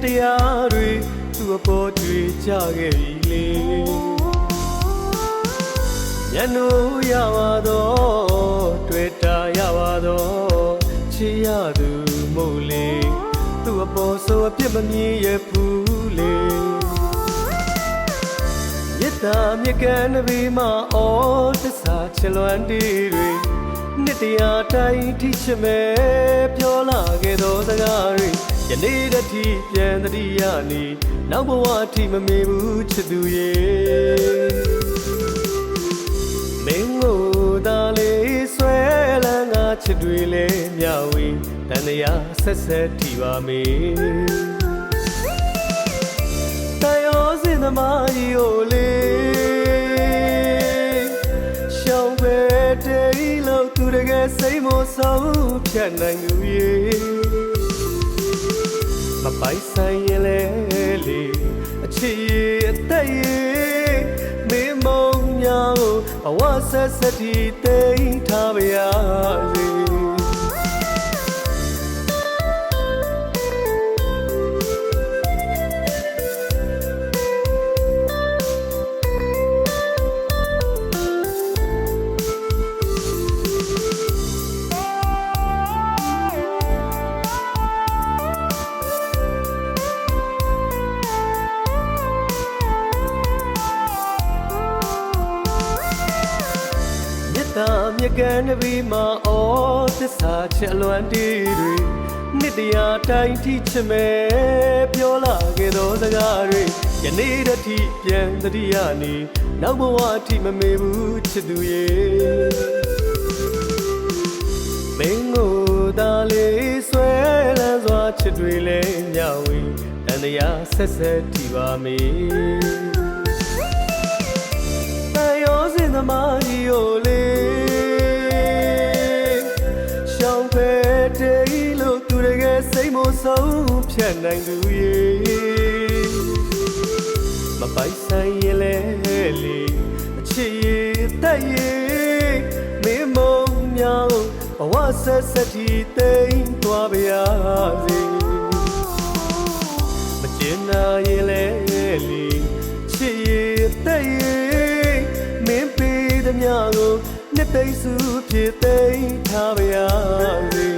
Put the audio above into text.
တရားတွေသူ့အပေါ်တွေ့ကြခဲ့ပြီလေညနိုးရပါတော့တွေ့တာရပါတော့ချစ်ရသူမို့လေသူ့အပေါ်ဆိုအပြစ်မမြင်ရဘူးလေမြတ်တာမြတ်ကမ်းနဘေးမှာအော်တစ္ဆာချလွမ်းတီးတွေနှစ်တရားတိုင်းထိချစ်မဲ့ပြောလာခဲ့သောစကားတွေယနေ့တတိပြန်တတိယနေနောက်ဘဝအထိမမေ့ဘူးချစ်သူရဲ့မင်းကိုသာလေးဆွဲလန်းငါချစ်တွေလဲမြဝေတန်တရားဆက်ဆက်ထီပါမေတန်ရောစင်သမားကြီးကိုလေရှောင်းပဲတေးလို့သူတကယ်စိတ်မဆုံးဖြတ်နိုင်သူရဲ့မပိုင်ဆိုင်ရင်လေလေအချစ်ရဲ့အသက်ရဲ့မင်းမုံညာကိုဘဝဆက်ဆက်တီတိမ်ထားပါရစေမြကန်းနဘေးမှာအော်သစ္စာချစ်အလွမ်းတီးတွေနှစ်တရားတိုင်းထိချစ်မဲ့ပြောလာခဲ့သောစကားတွေယနေ့တတိပြန်တတိယနေနောက်ဘဝအထိမမေ့ဘူးချစ်သူရဲ့မင်းကိုသာလေးဆွဲလန်းစွာချစ်တွေလဲမြဝေတန်တရားဆက်ဆက်ထီပါမေတန်ရောစင်သမားကြီးကိုလေစိတ်မဆုံးဖြတ်နိုင်သူရဲ့မပိုင်ဆိုင်ရင်လေလေအချစ်ရဲ့တက်ရဲ့မင်းမုံမြောင်ဘဝဆက်ဆက်တီတိမ်သွားပါရစေမကျင်နာရင်လေလေချစ်ရဲ့တက်ရဲ့မင်းပေးသမျှကိုနှစ်သိမ့်စုဖြစ်သိမ်းထားပါရစေ